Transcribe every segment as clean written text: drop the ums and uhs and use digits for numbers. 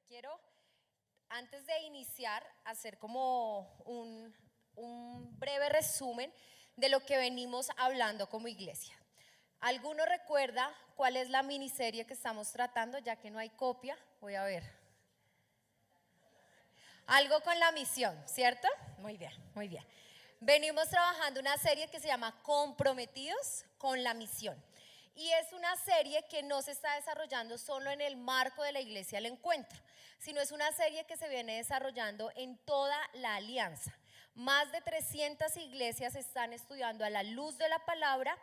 quiero, antes de iniciar, hacer como un breve resumen de lo que venimos hablando como iglesia. ¿Alguno recuerda cuál es la miniserie que estamos tratando? Ya que no hay copia, voy a ver. Algo con la misión, ¿cierto? Muy bien, muy bien. Venimos trabajando una serie que se llama Comprometidos con la Misión. Y es una serie que no se está desarrollando solo en el marco de la Iglesia del Encuentro, sino es una serie que se viene desarrollando en toda la alianza. Más de 300 iglesias están estudiando a la luz de la palabra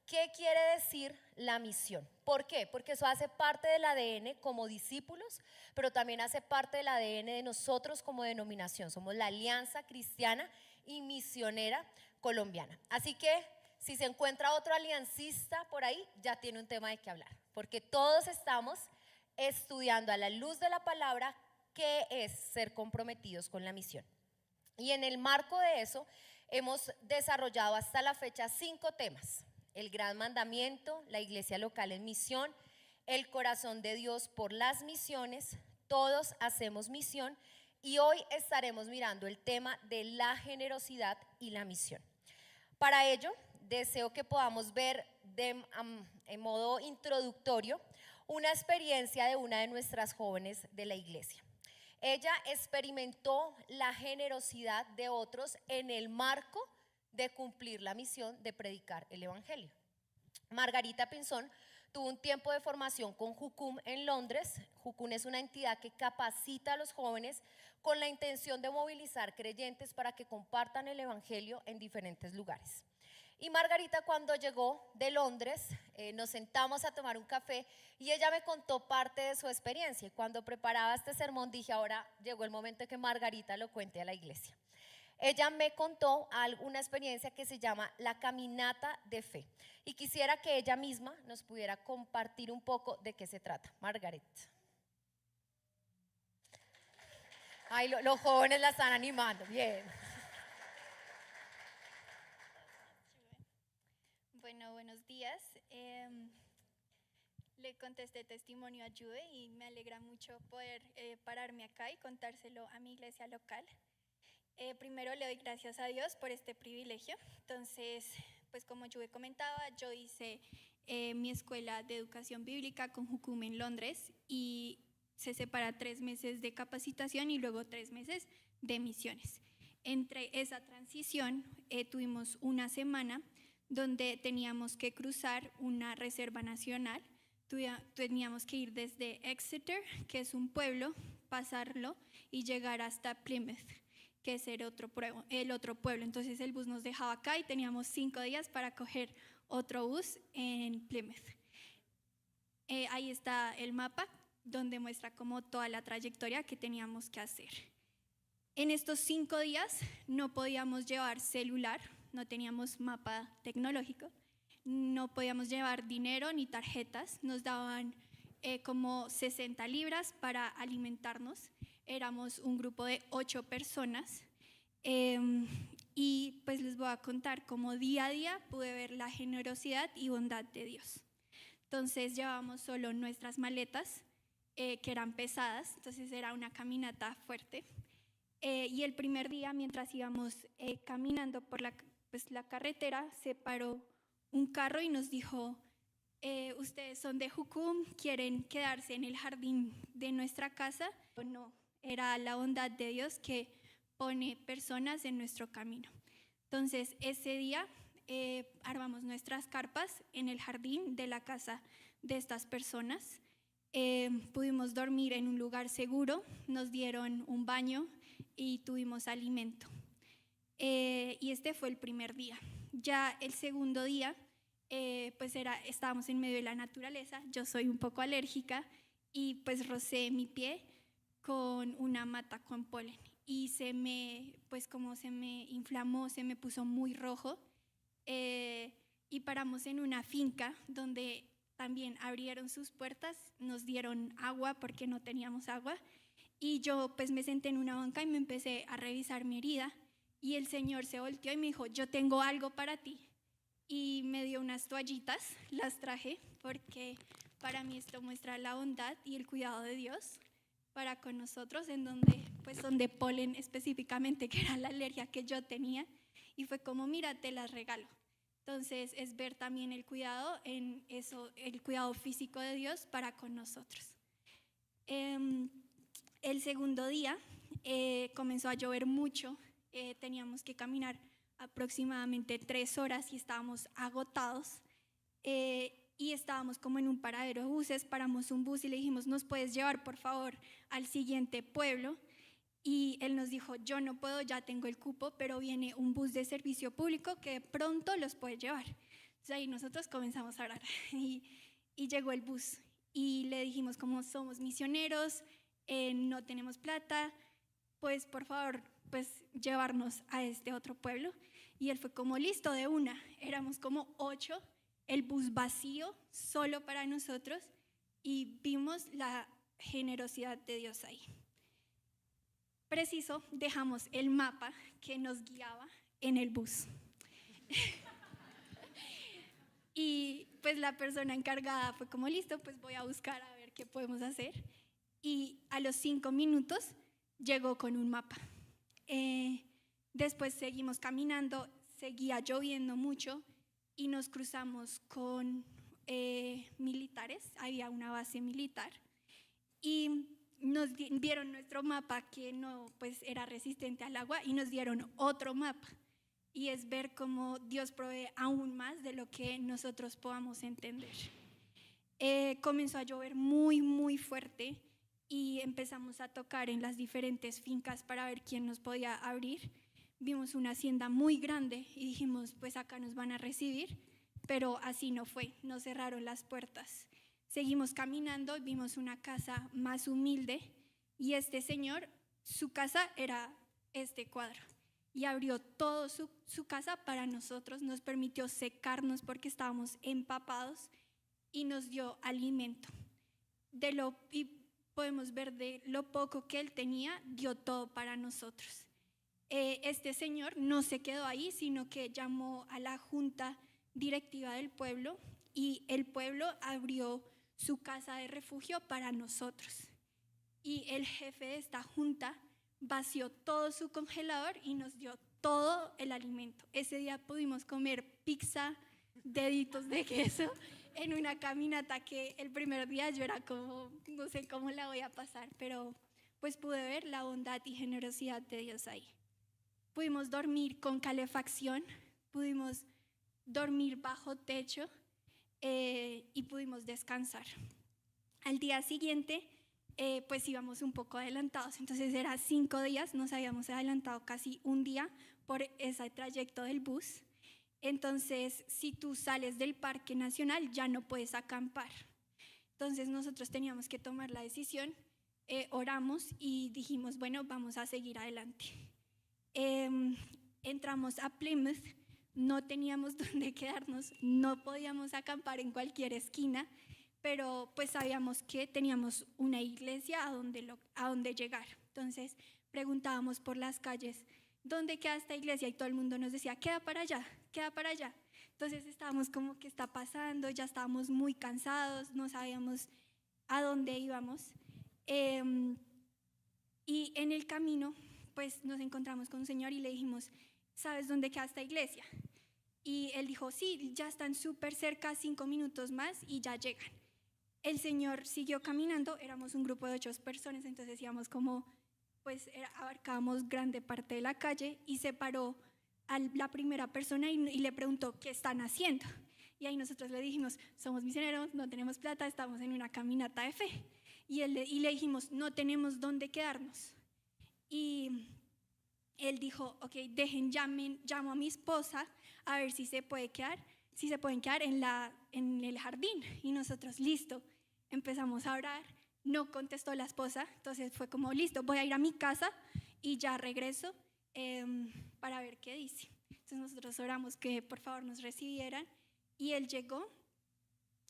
qué quiere decir la misión. ¿Por qué? Porque eso hace parte del ADN como discípulos, pero también hace parte del ADN de nosotros como denominación. Somos la Alianza Cristiana y Misionera Colombiana. Así que si se encuentra otro aliancista por ahí, ya tiene un tema de qué hablar, porque todos estamos estudiando a la luz de la palabra qué es ser comprometidos con la misión. Y en el marco de eso hemos desarrollado hasta la fecha 5 temas: el gran mandamiento, la iglesia local en misión, el corazón de Dios por las misiones, todos hacemos misión, y hoy estaremos mirando el tema de la generosidad y la misión. Para ello, deseo que podamos ver en modo introductorio una experiencia de una de nuestras jóvenes de la iglesia. Ella experimentó la generosidad de otros en el marco de cumplir la misión de predicar el evangelio. Margarita Pinzón tuvo un tiempo de formación con Jucum en Londres. Jucum es una entidad que capacita a los jóvenes con la intención de movilizar creyentes para que compartan el evangelio en diferentes lugares. Y Margarita, cuando llegó de Londres, nos sentamos a tomar un café y ella me contó parte de su experiencia. Y cuando preparaba este sermón dije, ahora llegó el momento de que Margarita lo cuente a la iglesia. Ella me contó una experiencia que se llama la caminata de fe, y quisiera que ella misma nos pudiera compartir un poco de qué se trata. Margaret. Ay, los jóvenes la están animando, bien. Bueno, buenos días. Le contesté testimonio a Jude y me alegra mucho poder pararme acá y contárselo a mi iglesia local. Primero le doy gracias a Dios por este privilegio. Entonces, pues como Jude comentaba, yo hice mi escuela de educación bíblica con Jucum en Londres y se separa 3 meses de capacitación y luego 3 meses de misiones. Entre esa transición tuvimos una semana donde teníamos que cruzar una reserva nacional. Teníamos que ir desde Exeter, que es un pueblo, pasarlo y llegar hasta Plymouth, que es el otro pueblo. Entonces el bus nos dejaba acá y teníamos 5 días para coger otro bus en Plymouth. Ahí está el mapa donde muestra como toda la trayectoria que teníamos que hacer. En estos 5 días no podíamos llevar celular, no teníamos mapa tecnológico, no podíamos llevar dinero ni tarjetas, nos daban como 60 libras para alimentarnos. Éramos un grupo de 8 personas y pues les voy a contar cómo día a día pude ver la generosidad y bondad de Dios. Entonces llevábamos solo nuestras maletas que eran pesadas, entonces era una caminata fuerte. Y el primer día, mientras íbamos caminando por la carretera, se paró un carro y nos dijo: ustedes son de Jucum, ¿quieren quedarse en el jardín de nuestra casa? No, era la bondad de Dios que pone personas en nuestro camino. Entonces ese día armamos nuestras carpas en el jardín de la casa de estas personas. Pudimos dormir en un lugar seguro, nos dieron un baño y tuvimos alimento. Y este fue el primer día. Ya el segundo día, estábamos en medio de la naturaleza. Yo soy un poco alérgica y pues rocé mi pie con una mata con polen y como se me inflamó, se me puso muy rojo. Y paramos en una finca donde también abrieron sus puertas, nos dieron agua porque no teníamos agua, y yo pues me senté en una banca y me empecé a revisar mi herida, y el Señor se volteó y me dijo: yo tengo algo para ti, y me dio unas toallitas, las traje porque para mí esto muestra la bondad y el cuidado de Dios para con nosotros, en donde, pues son de polen específicamente, que era la alergia que yo tenía, y fue como, mira, te las regalo. Entonces es ver también el cuidado en eso, el cuidado físico de Dios para con nosotros. El segundo día comenzó a llover mucho, teníamos que caminar aproximadamente 3 horas y estábamos agotados, y estábamos como en un paradero de buses. Paramos un bus y le dijimos, ¿nos puedes llevar por favor al siguiente pueblo? Y él nos dijo, yo no puedo, ya tengo el cupo, pero viene un bus de servicio público que pronto los puede llevar. Entonces ahí nosotros comenzamos a orar y llegó el bus y le dijimos, como somos misioneros, no tenemos plata, pues por favor, pues llevarnos a este otro pueblo. Y él fue como, listo, de una. Éramos como 8, el bus vacío, solo para nosotros, y vimos la generosidad de Dios ahí. Preciso, dejamos el mapa que nos guiaba en el bus. Y pues la persona encargada fue como, listo, pues voy a buscar a ver qué podemos hacer. Y a los 5 minutos llegó con un mapa. Después seguimos caminando, seguía lloviendo mucho y nos cruzamos con militares, había una base militar, y nos vieron nuestro mapa que no, pues era resistente al agua, y nos dieron otro mapa. Y es ver cómo Dios provee aún más de lo que nosotros podamos entender. Comenzó a llover muy, muy fuerte y empezamos a tocar en las diferentes fincas para ver quién nos podía abrir. Vimos una hacienda muy grande y dijimos, pues acá nos van a recibir, pero así no fue, nos cerraron las puertas. Seguimos caminando y vimos una casa más humilde, y este señor, su casa era este cuadro, y abrió todo su casa para nosotros, nos permitió secarnos porque estábamos empapados y nos dio alimento. Y podemos ver de lo poco que él tenía, dio todo para nosotros. Este señor no se quedó ahí, sino que llamó a la junta directiva del pueblo, y el pueblo abrió su casa de refugio para nosotros. Y el jefe de esta junta vació todo su congelador y nos dio todo el alimento. Ese día pudimos comer pizza, deditos de queso, en una caminata que el primer día yo era como, no sé cómo la voy a pasar, pero pues pude ver la bondad y generosidad de Dios ahí. Pudimos dormir con calefacción, pudimos dormir bajo techo, y pudimos descansar. Al día siguiente, pues íbamos un poco adelantados, entonces era 5 días, nos habíamos adelantado casi un día por ese trayecto del bus. Entonces, si tú sales del Parque Nacional, ya no puedes acampar. Entonces nosotros teníamos que tomar la decisión, oramos y dijimos, bueno, vamos a seguir adelante. Entramos a Plymouth, no teníamos dónde quedarnos, no podíamos acampar en cualquier esquina, pero pues sabíamos que teníamos una iglesia a donde llegar. Entonces preguntábamos por las calles, ¿dónde queda esta iglesia? Y todo el mundo nos decía, queda para allá, queda para allá. Entonces estábamos como, ¿qué está pasando? Ya estábamos muy cansados, no sabíamos a dónde íbamos. Y en el camino pues nos encontramos con un señor y le dijimos, ¿sabes dónde queda esta iglesia? Y él dijo, sí, ya están súper cerca, 5 minutos más y ya llegan. El señor siguió caminando, éramos un grupo de 8 personas, entonces íbamos como, pues abarcábamos grande parte de la calle, y se paró a la primera persona y le preguntó, ¿qué están haciendo? Y ahí nosotros le dijimos, somos misioneros, no tenemos plata, estamos en una caminata de fe. Y le dijimos, no tenemos dónde quedarnos. Y él dijo, ok, llamo a mi esposa a ver si se pueden quedar en el jardín. Y nosotros, listo, empezamos a orar, no contestó la esposa, entonces fue como, listo, voy a ir a mi casa y ya regreso para ver qué dice. Entonces nosotros oramos que por favor nos recibieran, y él llegó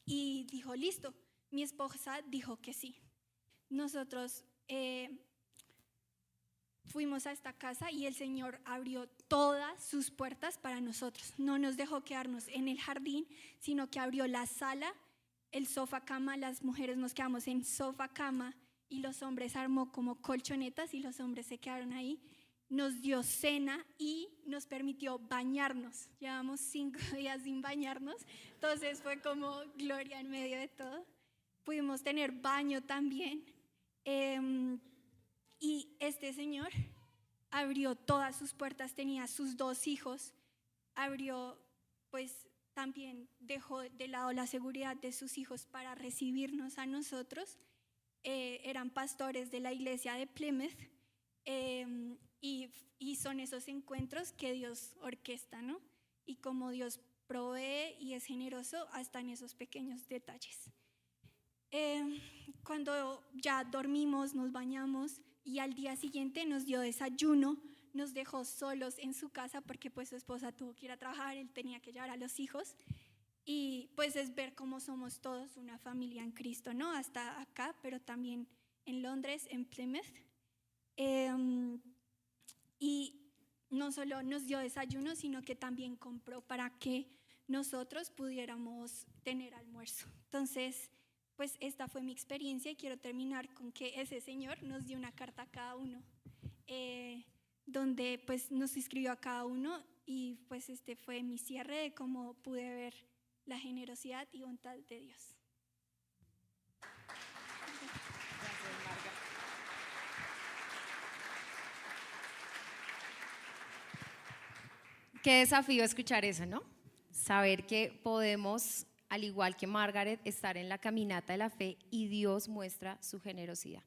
y dijo, listo, mi esposa dijo que sí. Nosotros fuimos a esta casa y el Señor abrió todas sus puertas para nosotros. No nos dejó quedarnos en el jardín, sino que abrió la sala, el sofá cama. Las mujeres nos quedamos en sofá cama, y los hombres armó como colchonetas y los hombres se quedaron ahí. Nos dio cena y nos permitió bañarnos. Llevamos 5 días sin bañarnos, entonces fue como gloria en medio de todo. Pudimos tener baño también. Y este señor abrió todas sus puertas, tenía sus 2 hijos, abrió, pues también dejó de lado la seguridad de sus hijos para recibirnos a nosotros. Eran pastores de la iglesia de Plymouth, y son esos encuentros que Dios orquesta, ¿no? Y como Dios provee y es generoso hasta en esos pequeños detalles. Cuando ya dormimos, nos bañamos y al día siguiente nos dio desayuno, nos dejó solos en su casa porque pues su esposa tuvo que ir a trabajar, él tenía que llevar a los hijos, y pues es ver cómo somos todos una familia en Cristo, ¿no? Hasta acá, pero también en Londres, en Plymouth. Y no solo nos dio desayuno, sino que también compró para que nosotros pudiéramos tener almuerzo. Entonces, pues esta fue mi experiencia y quiero terminar con que ese señor nos dio una carta a cada uno, donde pues nos escribió a cada uno, y pues este fue mi cierre de cómo pude ver la generosidad y bondad de Dios. Qué desafío escuchar eso, ¿no? Saber que podemos, al igual que Margaret, estar en la caminata de la fe y Dios muestra su generosidad.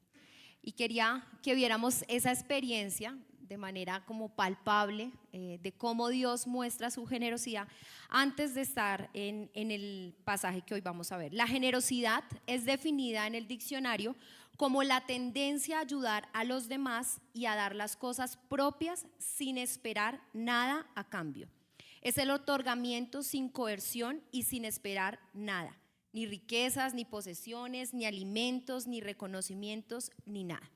Y quería que viéramos esa experiencia de manera como palpable, de cómo Dios muestra su generosidad antes de estar en el pasaje que hoy vamos a ver. La generosidad es definida en el diccionario como la tendencia a ayudar a los demás y a dar las cosas propias sin esperar nada a cambio. Es el otorgamiento sin coerción y sin esperar nada, ni riquezas, ni posesiones, ni alimentos, ni reconocimientos, ni nada.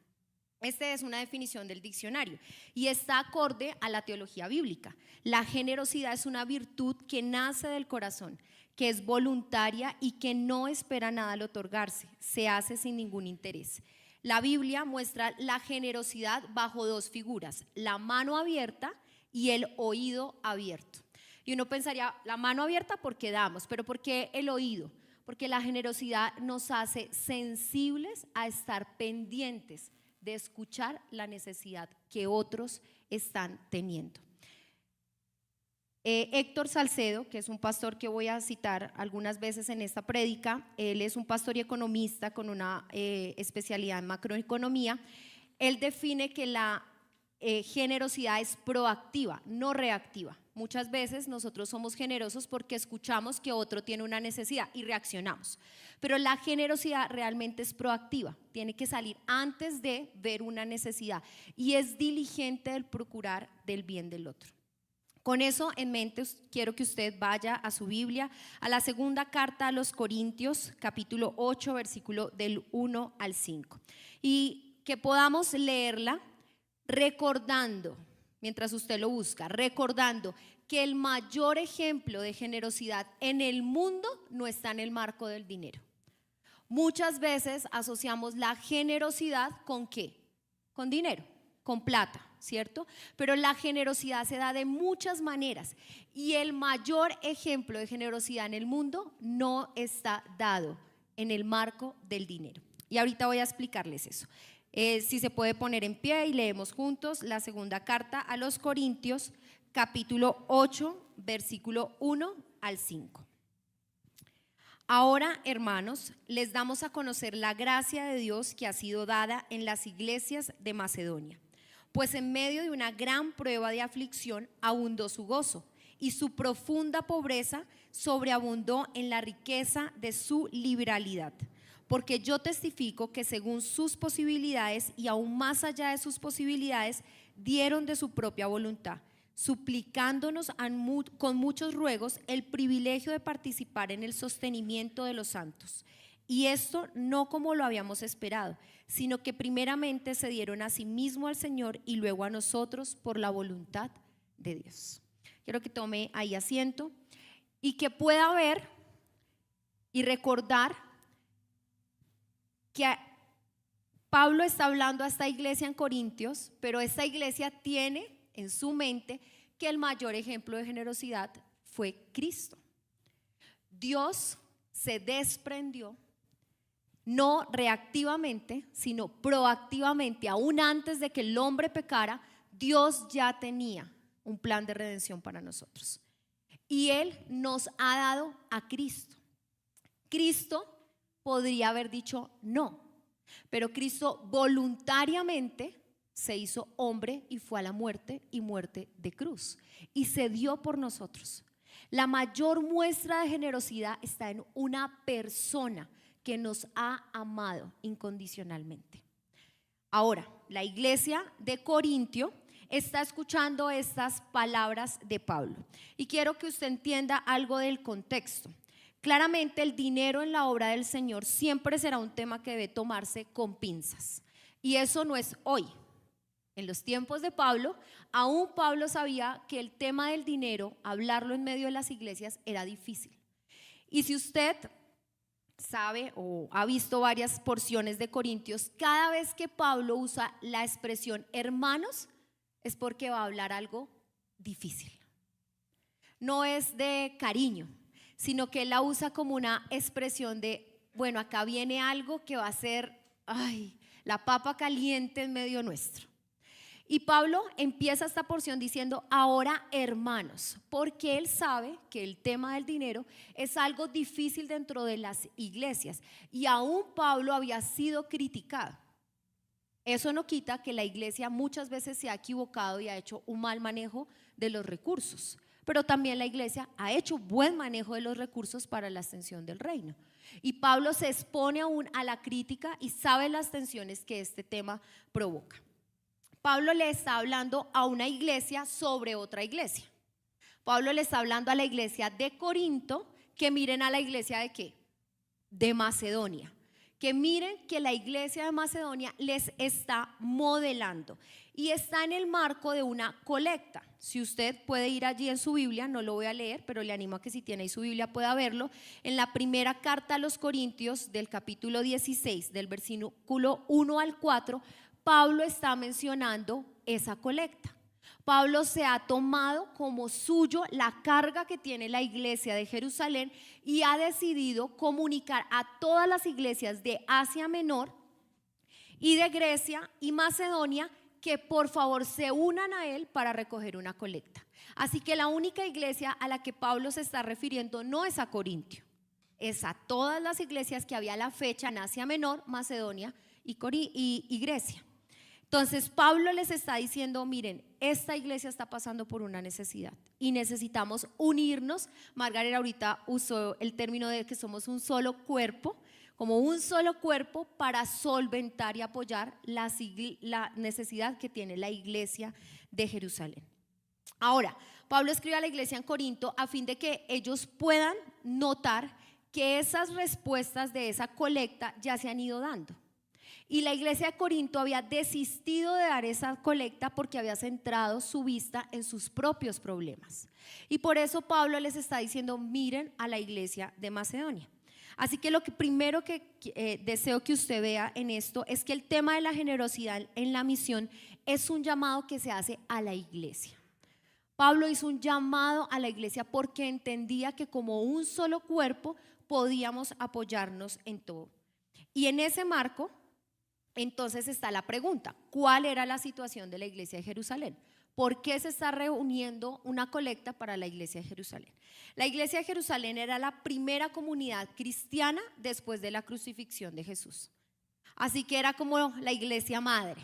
Esta es una definición del diccionario y está acorde a la teología bíblica. La generosidad es una virtud que nace del corazón, que es voluntaria y que no espera nada al otorgarse, se hace sin ningún interés. La Biblia muestra la generosidad bajo 2 figuras, la mano abierta y el oído abierto. Y uno pensaría, la mano abierta porque damos, pero ¿por qué el oído? Porque la generosidad nos hace sensibles a estar pendientes de escuchar la necesidad que otros están teniendo. Héctor Salcedo, que es un pastor que voy a citar algunas veces en esta prédica, él es un pastor y economista con una especialidad en macroeconomía. Él define que la generosidad es proactiva, no reactiva. Muchas veces nosotros somos generosos porque escuchamos que otro tiene una necesidad y reaccionamos, pero la generosidad realmente es proactiva, tiene que salir antes de ver una necesidad y es diligente del procurar del bien del otro. Con eso en mente, quiero que usted vaya a su Biblia, a la segunda carta a los Corintios, capítulo 8, versículo del 1 al 5, y que podamos leerla recordando, mientras usted lo busca, recordando que el mayor ejemplo de generosidad en el mundo no está en el marco del dinero. Muchas veces asociamos la generosidad ¿con qué? Con dinero, con plata, ¿cierto? Pero la generosidad se da de muchas maneras y el mayor ejemplo de generosidad en el mundo no está dado en el marco del dinero. Y ahorita voy a explicarles eso. Si se puede poner en pie y leemos juntos la segunda carta a los Corintios, capítulo 8, versículo 1 al 5. Ahora, hermanos, les damos a conocer la gracia de Dios que ha sido dada en las iglesias de Macedonia, pues en medio de una gran prueba de aflicción abundó su gozo y su profunda pobreza sobreabundó en la riqueza de su liberalidad. Porque yo testifico que según sus posibilidades y aún más allá de sus posibilidades, dieron de su propia voluntad, suplicándonos con muchos ruegos el privilegio de participar en el sostenimiento de los santos. Y esto no como lo habíamos esperado, sino que primeramente se dieron a sí mismo al Señor y luego a nosotros por la voluntad de Dios. Quiero que tome ahí asiento y que pueda ver y recordar que Pablo está hablando a esta iglesia en Corintios, pero esta iglesia tiene en su mente que el mayor ejemplo de generosidad fue Cristo. Dios se desprendió, no reactivamente, sino proactivamente, aún antes de que el hombre pecara. Dios ya tenía un plan de redención para nosotros y Él nos ha dado a Cristo. Cristo podría haber dicho no, pero Cristo voluntariamente se hizo hombre y fue a la muerte, y muerte de cruz, y se dio por nosotros. La mayor muestra de generosidad está en una persona que nos ha amado incondicionalmente. Ahora, la iglesia de Corintio está escuchando estas palabras de Pablo y quiero que usted entienda algo del contexto. Claramente el dinero en la obra del Señor siempre será un tema que debe tomarse con pinzas, y eso no es hoy. En los tiempos de Pablo, aún Pablo sabía que el tema del dinero, hablarlo en medio de las iglesias, era difícil. Y si usted sabe o ha visto varias porciones de Corintios, cada vez que Pablo usa la expresión hermanos, es porque va a hablar algo difícil. No es de cariño, sino que él la usa como una expresión de, bueno, acá viene algo que va a ser, la papa caliente en medio nuestro. Y Pablo empieza esta porción diciendo, ahora hermanos, porque él sabe que el tema del dinero es algo difícil dentro de las iglesias, y aún Pablo había sido criticado. Eso no quita que la iglesia muchas veces se ha equivocado y ha hecho un mal manejo de los recursos, pero también la iglesia ha hecho buen manejo de los recursos para la extensión del reino. Y Pablo se expone aún a la crítica y sabe las tensiones que este tema provoca. Pablo le está hablando a una iglesia sobre otra iglesia. Pablo le está hablando a la iglesia de Corinto, que miren a la iglesia de ¿qué? De Macedonia. Que miren que la iglesia de Macedonia les está modelando y está en el marco de una colecta. Si usted puede ir allí en su Biblia, no lo voy a leer, pero le animo a que si tiene ahí su Biblia pueda verlo. En la primera carta a los Corintios del capítulo 16, del versículo 1 al 4, Pablo está mencionando esa colecta. Pablo se ha tomado como suyo la carga que tiene la iglesia de Jerusalén y ha decidido comunicar a todas las iglesias de Asia Menor y de Grecia y Macedonia que por favor se unan a él para recoger una colecta. Así que la única iglesia a la que Pablo se está refiriendo no es a Corintio, es a todas las iglesias que había a la fecha en Asia Menor, Macedonia y Grecia. Entonces Pablo les está diciendo, miren, esta iglesia está pasando por una necesidad y necesitamos unirnos. Margaret ahorita usó el término de que somos un solo cuerpo, como un solo cuerpo para solventar y apoyar la necesidad que tiene la iglesia de Jerusalén. Ahora, Pablo escribe a la iglesia en Corinto a fin de que ellos puedan notar que esas respuestas de esa colecta ya se han ido dando. Y la iglesia de Corinto había desistido de dar esa colecta porque había centrado su vista en sus propios problemas. Y por eso Pablo les está diciendo, miren a la iglesia de Macedonia. Así que lo que primero que deseo que usted vea en esto es que el tema de la generosidad en la misión es un llamado que se hace a la iglesia. Pablo hizo un llamado a la iglesia porque entendía que como un solo cuerpo podíamos apoyarnos en todo. Y en ese marco, entonces está la pregunta, ¿cuál era la situación de la iglesia de Jerusalén? ¿Por qué se está reuniendo una colecta para la iglesia de Jerusalén? La iglesia de Jerusalén era la primera comunidad cristiana después de la crucifixión de Jesús. Así que era como la iglesia madre.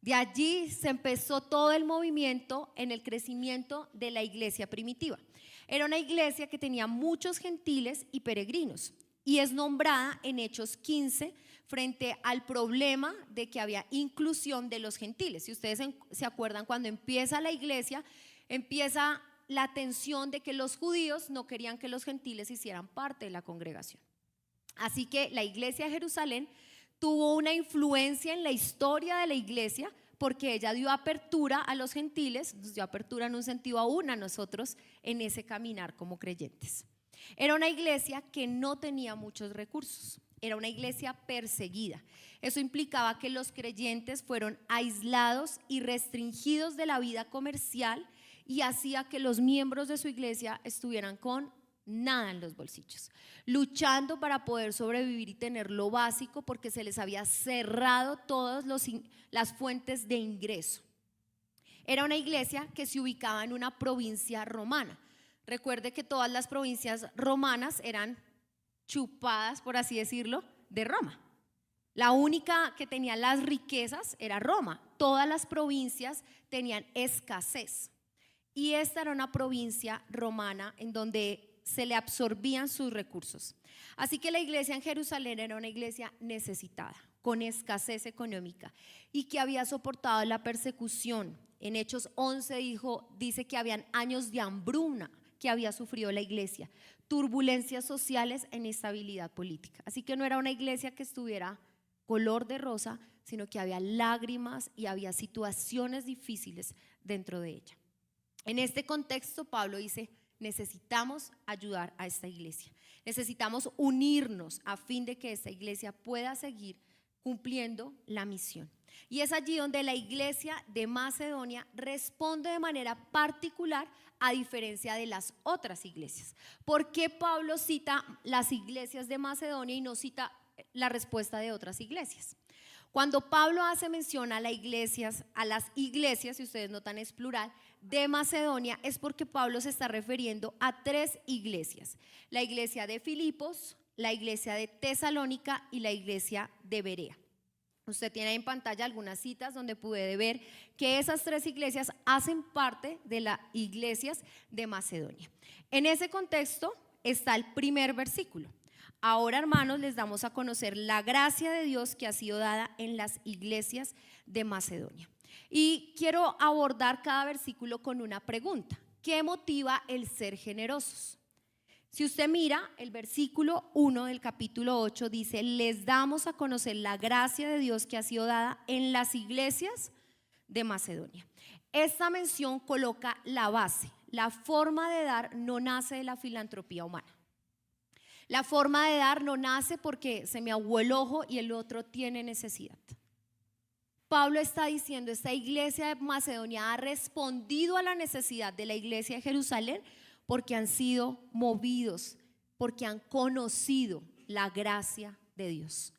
De allí se empezó todo el movimiento en el crecimiento de la iglesia primitiva. Era una iglesia que tenía muchos gentiles y peregrinos y es nombrada en Hechos 15 frente al problema de que había inclusión de los gentiles. Si ustedes se acuerdan, cuando empieza la iglesia, empieza la tensión de que los judíos no querían que los gentiles hicieran parte de la congregación. Así que la iglesia de Jerusalén tuvo una influencia en la historia de la iglesia porque ella dio apertura a los gentiles, nos dio apertura en un sentido aún a nosotros en ese caminar como creyentes. Era una iglesia que no tenía muchos recursos. Era una iglesia perseguida. Eso implicaba que los creyentes fueron aislados y restringidos de la vida comercial y hacía que los miembros de su iglesia estuvieran con nada en los bolsillos, luchando para poder sobrevivir y tener lo básico porque se les había cerrado todas las fuentes de ingreso. Era una iglesia que se ubicaba en una provincia romana. Recuerde que todas las provincias romanas eran chupadas, por así decirlo, de Roma. La única que tenía las riquezas era Roma. Todas las provincias tenían escasez. Y esta era una provincia romana en donde se le absorbían sus recursos. Así que la iglesia en Jerusalén era una iglesia necesitada, con escasez económica y que había soportado la persecución. En Hechos 11 dice que habían años de hambruna que había sufrido la iglesia, turbulencias sociales e inestabilidad política. Así que no era una iglesia que estuviera color de rosa, sino que había lágrimas y había situaciones difíciles dentro de ella. En este contexto, Pablo dice: necesitamos ayudar a esta iglesia, necesitamos unirnos a fin de que esta iglesia pueda seguir cumpliendo la misión. Y es allí donde la iglesia de Macedonia responde de manera particular, a diferencia de las otras iglesias. ¿Por qué Pablo cita las iglesias de Macedonia y no cita la respuesta de otras iglesias? Cuando Pablo hace mención a las iglesias, si ustedes notan es plural, de Macedonia, es porque Pablo se está refiriendo a 3 iglesias: la iglesia de Filipos, la iglesia de Tesalónica y la iglesia de Berea. Usted tiene en pantalla algunas citas donde puede ver que esas 3 iglesias hacen parte de las iglesias de Macedonia. En ese contexto está el primer versículo. Ahora, hermanos, les damos a conocer la gracia de Dios que ha sido dada en las iglesias de Macedonia. Y quiero abordar cada versículo con una pregunta: ¿qué motiva el ser generosos? Si usted mira el versículo 1 del capítulo 8, dice: les damos a conocer la gracia de Dios que ha sido dada en las iglesias de Macedonia. Esta mención coloca la base. La forma de dar no nace de la filantropía humana. La forma de dar no nace porque se me aguó el ojo y el otro tiene necesidad. Pablo está diciendo: esta iglesia de Macedonia ha respondido a la necesidad de la iglesia de Jerusalén porque han sido movidos, porque han conocido la gracia de Dios.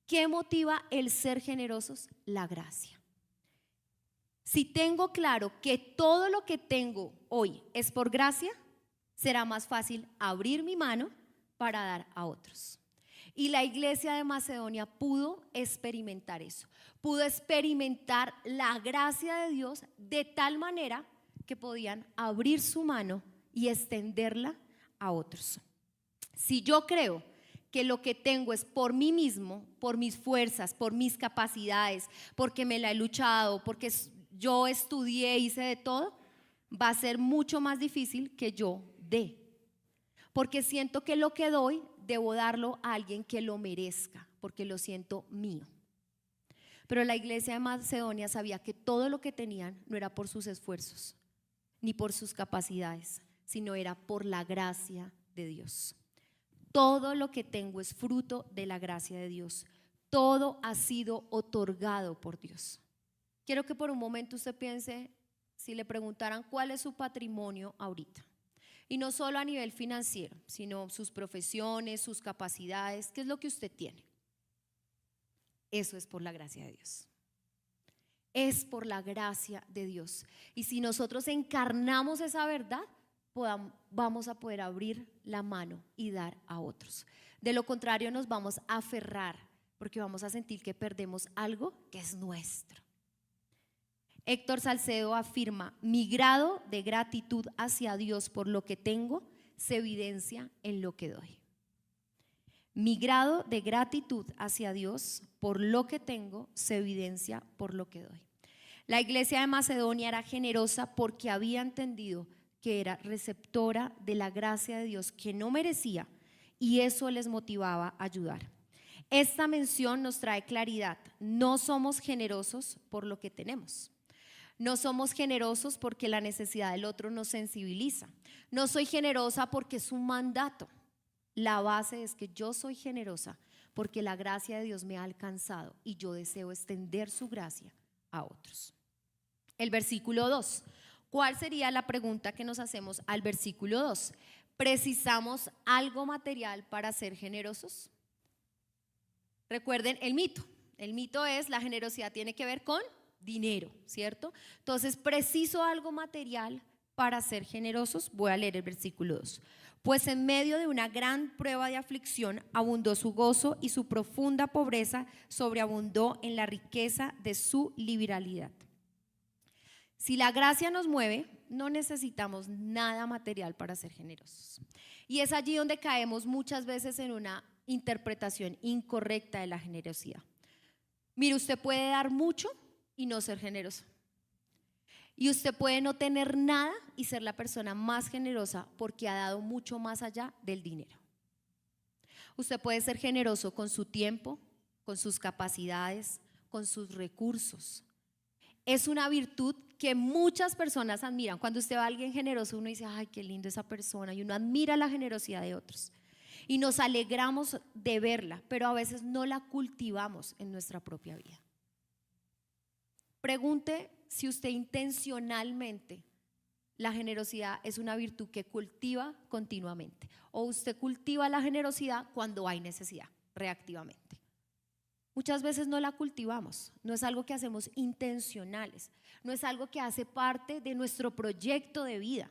¿Qué motiva el ser generosos? La gracia. Si tengo claro que todo lo que tengo hoy es por gracia, será más fácil abrir mi mano para dar a otros. Y la iglesia de Macedonia pudo experimentar eso, pudo experimentar la gracia de Dios de tal manera que podían abrir su mano y extenderla a otros. Si yo creo que lo que tengo es por mí mismo, por mis fuerzas, por mis capacidades, porque me la he luchado, porque yo estudié, hice de todo, va a ser mucho más difícil que yo dé. Porque siento que lo que doy debo darlo a alguien que lo merezca, porque lo siento mío. Pero la iglesia de Macedonia sabía que todo lo que tenían no era por sus esfuerzos, ni por sus capacidades, sino era por la gracia de Dios. Todo lo que tengo es fruto de la gracia de Dios. Todo ha sido otorgado por Dios. Quiero que por un momento usted piense, si le preguntaran cuál es su patrimonio ahorita. Y no solo a nivel financiero, sino sus profesiones, sus capacidades, ¿qué es lo que usted tiene? Eso es por la gracia de Dios. Es por la gracia de Dios. Y si nosotros encarnamos esa verdad, vamos a poder abrir la mano y dar a otros. De lo contrario, nos vamos a aferrar porque vamos a sentir que perdemos algo que es nuestro. Héctor Salcedo afirma: mi grado de gratitud hacia Dios por lo que tengo se evidencia en lo que doy. Mi grado de gratitud hacia Dios por lo que tengo se evidencia por lo que doy. La iglesia de Macedonia era generosa porque había entendido que era receptora de la gracia de Dios que no merecía, y eso les motivaba a ayudar. Esta mención nos trae claridad: no somos generosos por lo que tenemos. No somos generosos porque la necesidad del otro nos sensibiliza. No soy generosa porque es un mandato. La base es que yo soy generosa porque la gracia de Dios me ha alcanzado y yo deseo extender su gracia a otros. El versículo 2. ¿Cuál sería la pregunta que nos hacemos al versículo 2? ¿Precisamos algo material para ser generosos? Recuerden el mito. El mito es la generosidad tiene que ver con dinero, ¿cierto? Entonces, ¿preciso algo material para ser generosos? Voy a leer el versículo 2. Pues en medio de una gran prueba de aflicción abundó su gozo y su profunda pobreza sobreabundó en la riqueza de su liberalidad. Si la gracia nos mueve, no necesitamos nada material para ser generosos. Y es allí donde caemos muchas veces en una interpretación incorrecta de la generosidad. Mire, usted puede dar mucho y no ser generoso. Y usted puede no tener nada y ser la persona más generosa porque ha dado mucho más allá del dinero. Usted puede ser generoso con su tiempo, con sus capacidades, con sus recursos. Es una virtud que muchas personas admiran. Cuando usted ve a alguien generoso, uno dice, ay, qué lindo esa persona, y uno admira la generosidad de otros. Y nos alegramos de verla, pero a veces no la cultivamos en nuestra propia vida. Pregunte si usted intencionalmente, la generosidad es una virtud que cultiva continuamente, o usted cultiva la generosidad cuando hay necesidad, reactivamente. Muchas veces no la cultivamos, no es algo que hacemos intencionales, no es algo que hace parte de nuestro proyecto de vida,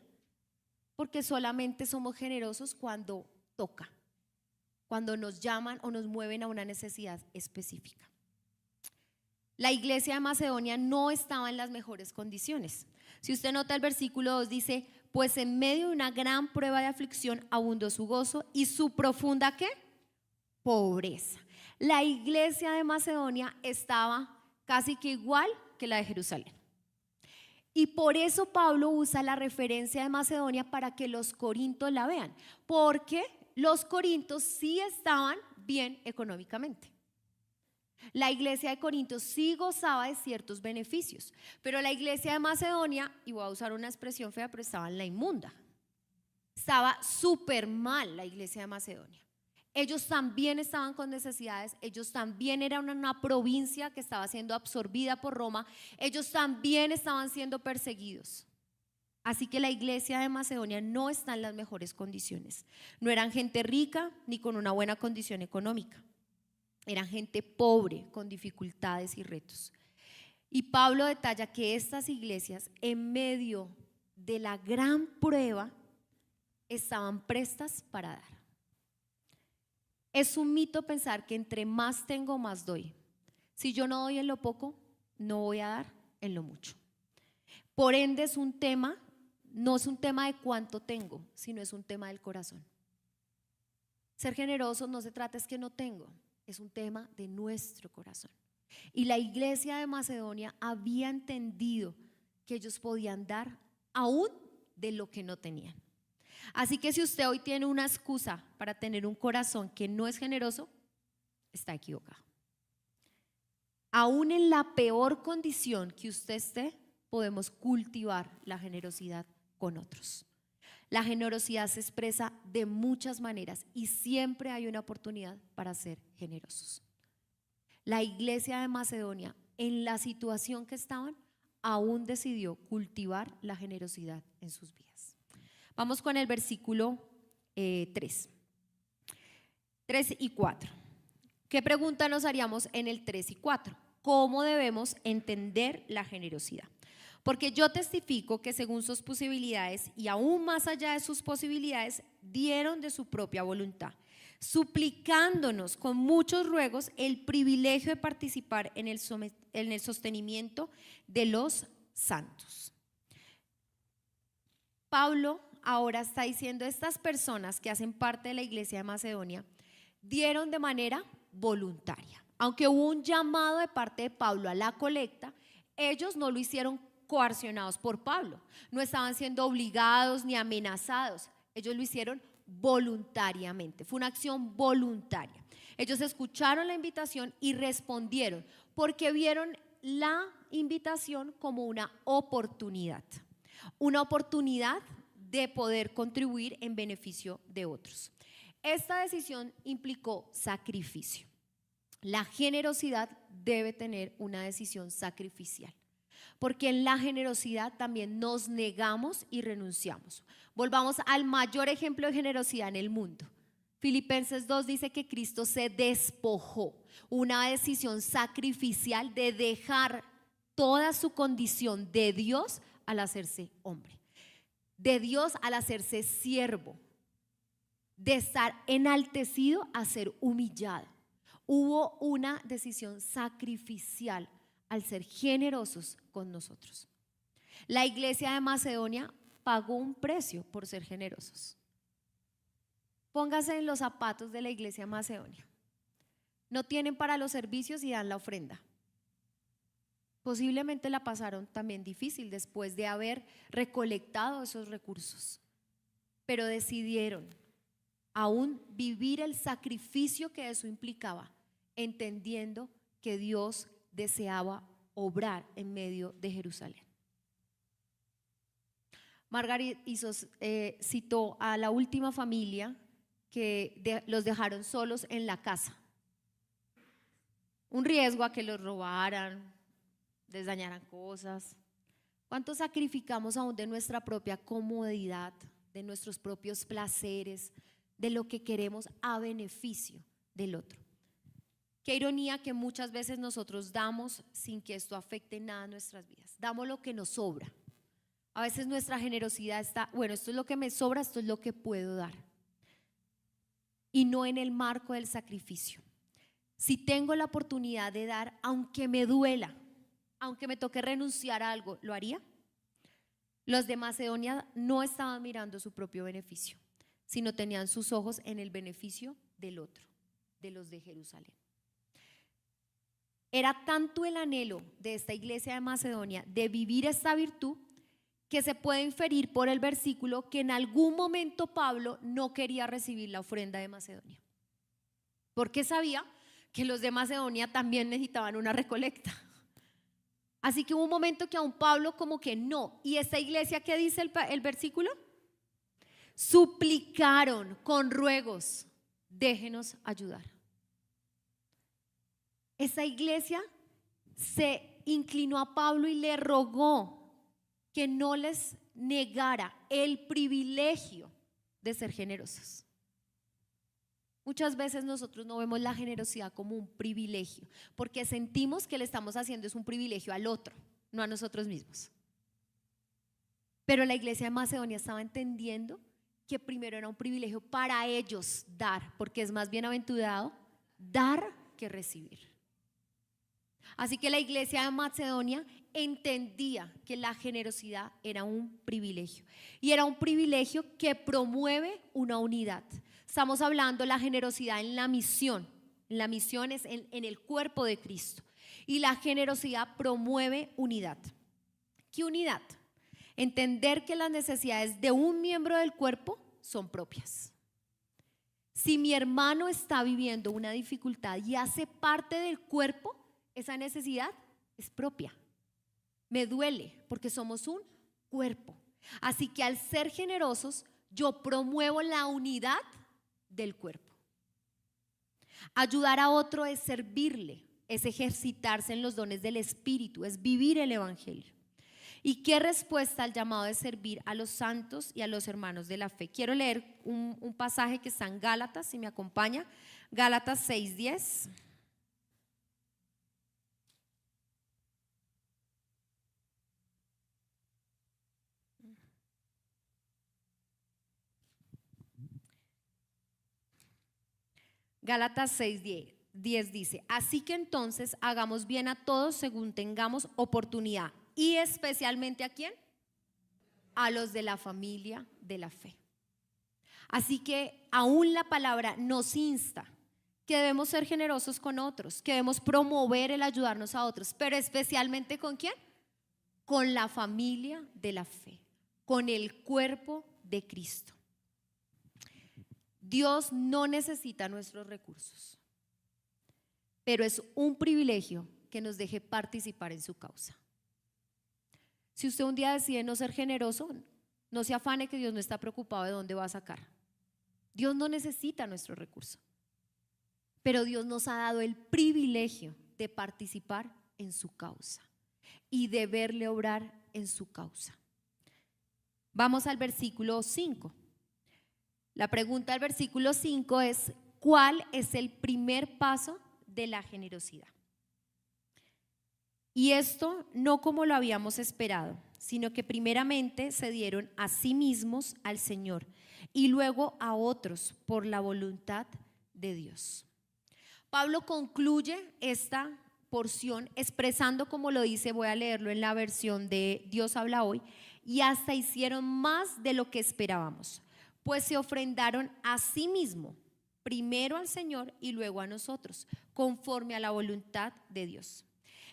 porque solamente somos generosos cuando toca, cuando nos llaman o nos mueven a una necesidad específica. La iglesia de Macedonia no estaba en las mejores condiciones. Si usted nota el versículo 2 dice, pues en medio de una gran prueba de aflicción abundó su gozo y su profunda ¿qué? Pobreza. La iglesia de Macedonia estaba casi que igual que la de Jerusalén. Y por eso Pablo usa la referencia de Macedonia para que los corintios la vean, porque los corintios sí estaban bien económicamente. La iglesia de Corinto sí gozaba de ciertos beneficios, pero la iglesia de Macedonia, y voy a usar una expresión fea, pero estaba en la inmunda. Estaba súper mal la iglesia de Macedonia. Ellos también estaban con necesidades, ellos también eran una provincia que estaba siendo absorbida por Roma, ellos también estaban siendo perseguidos. Así que la iglesia de Macedonia no está en las mejores condiciones. No eran gente rica ni con una buena condición económica. Eran gente pobre, con dificultades y retos. Y Pablo detalla que estas iglesias, en medio de la gran prueba, estaban prestas para dar. Es un mito pensar que entre más tengo, más doy. Si yo no doy en lo poco, no voy a dar en lo mucho. Por ende es un tema, no es un tema de cuánto tengo, sino es un tema del corazón. Ser generoso no se trata es que no tengo, es un tema de nuestro corazón. Y la iglesia de Macedonia había entendido que ellos podían dar aún de lo que no tenían. Así que si usted hoy tiene una excusa para tener un corazón que no es generoso, está equivocado. Aún en la peor condición que usted esté, podemos cultivar la generosidad con otros. La generosidad se expresa de muchas maneras y siempre hay una oportunidad para ser generosos. La iglesia de Macedonia, en la situación que estaban, aún decidió cultivar la generosidad en sus vidas. Vamos con el versículo 3 y 4. ¿Qué pregunta nos haríamos en el 3 y 4? ¿Cómo debemos entender la generosidad? Porque yo testifico que según sus posibilidades y aún más allá de sus posibilidades, dieron de su propia voluntad, suplicándonos con muchos ruegos el privilegio de participar en el sostenimiento de los santos. Pablo ahora está diciendo, estas personas que hacen parte de la iglesia de Macedonia dieron de manera voluntaria. Aunque hubo un llamado de parte de Pablo a la colecta, ellos no lo hicieron coaccionados por Pablo, no estaban siendo obligados ni amenazados, ellos lo hicieron voluntariamente, fue una acción voluntaria. Ellos escucharon la invitación y respondieron porque vieron la invitación como una oportunidad de poder contribuir en beneficio de otros. Esta decisión implicó sacrificio. La generosidad debe tener una decisión sacrificial, porque en la generosidad también nos negamos y renunciamos. Volvamos al mayor ejemplo de generosidad en el mundo. Filipenses 2 dice que Cristo se despojó, una decisión sacrificial de dejar toda su condición de Dios al hacerse hombre, de Dios al hacerse siervo, de estar enaltecido a ser humillado. Hubo una decisión sacrificial al ser generosos con nosotros. La iglesia de Macedonia pagó un precio por ser generosos. Póngase en los zapatos de la iglesia de Macedonia. No tienen para los servicios y dan la ofrenda. Posiblemente la pasaron también difícil después de haber recolectado esos recursos, pero decidieron aún vivir el sacrificio que eso implicaba, entendiendo que Dios deseaba obrar en medio de Jerusalén. Margaret citó a la última familia que los dejaron solos en la casa. Un riesgo a que los robaran, les dañaran cosas. ¿Cuánto sacrificamos aún de nuestra propia comodidad, de nuestros propios placeres, de lo que queremos a beneficio del otro? Qué ironía que muchas veces nosotros damos sin que esto afecte nada a nuestras vidas. Damos lo que nos sobra. A veces nuestra generosidad está, bueno, esto es lo que me sobra, esto es lo que puedo dar. Y no en el marco del sacrificio. Si tengo la oportunidad de dar, aunque me duela, aunque me toque renunciar a algo, ¿lo haría? Los de Macedonia no estaban mirando su propio beneficio, sino tenían sus ojos en el beneficio del otro, de los de Jerusalén. Era tanto el anhelo de esta iglesia de Macedonia de vivir esta virtud que se puede inferir por el versículo que en algún momento Pablo no quería recibir la ofrenda de Macedonia, porque sabía que los de Macedonia también necesitaban una recolecta. Así que hubo un momento que aún Pablo como que no. ¿Y esta iglesia qué dice el versículo? Suplicaron con ruegos, déjenos ayudar. Esa iglesia se inclinó a Pablo y le rogó que no les negara el privilegio de ser generosos. Muchas veces nosotros no vemos la generosidad como un privilegio, porque sentimos que le estamos haciendo es un privilegio al otro, no a nosotros mismos. Pero la iglesia de Macedonia estaba entendiendo que primero era un privilegio para ellos dar, porque es más bienaventurado dar que recibir. Así que la iglesia de Macedonia entendía que la generosidad era un privilegio, y era un privilegio que promueve una unidad. Estamos hablando de la generosidad en la misión. La misión es en el cuerpo de Cristo, y la generosidad promueve unidad. ¿Qué unidad? Entender que las necesidades de un miembro del cuerpo son propias. Si mi hermano está viviendo una dificultad y hace parte del cuerpo, esa necesidad es propia. Me duele porque somos un cuerpo. Así que al ser generosos, yo promuevo la unidad del cuerpo. Ayudar a otro es servirle, es ejercitarse en los dones del Espíritu, es vivir el Evangelio. ¿Y qué respuesta al llamado de servir a los santos y a los hermanos de la fe? Quiero leer un pasaje que está en Gálatas, si me acompaña, Gálatas 6:10. Gálatas 6:10 dice: así que entonces hagamos bien a todos según tengamos oportunidad, y especialmente ¿a quién? A los de la familia de la fe. Así que aún la palabra nos insta que debemos ser generosos con otros, que debemos promover el ayudarnos a otros, pero especialmente ¿con quién? Con la familia de la fe, con el cuerpo de Cristo. Dios no necesita nuestros recursos, pero es un privilegio que nos deje participar en su causa. Si usted un día decide no ser generoso, no se afane, que Dios no está preocupado de dónde va a sacar. Dios no necesita nuestro recurso, pero Dios nos ha dado el privilegio de participar en su causa y de verle obrar en su causa. Vamos al versículo 5. La pregunta del versículo 5 es: ¿cuál es el primer paso de la generosidad? Y esto no como lo habíamos esperado, sino que primeramente se dieron a sí mismos al Señor y luego a otros por la voluntad de Dios. Pablo concluye esta porción expresando, como lo dice, voy a leerlo en la versión de Dios habla hoy: y hasta hicieron más de lo que esperábamos, pues se ofrendaron a sí mismo, primero al Señor y luego a nosotros, conforme a la voluntad de Dios.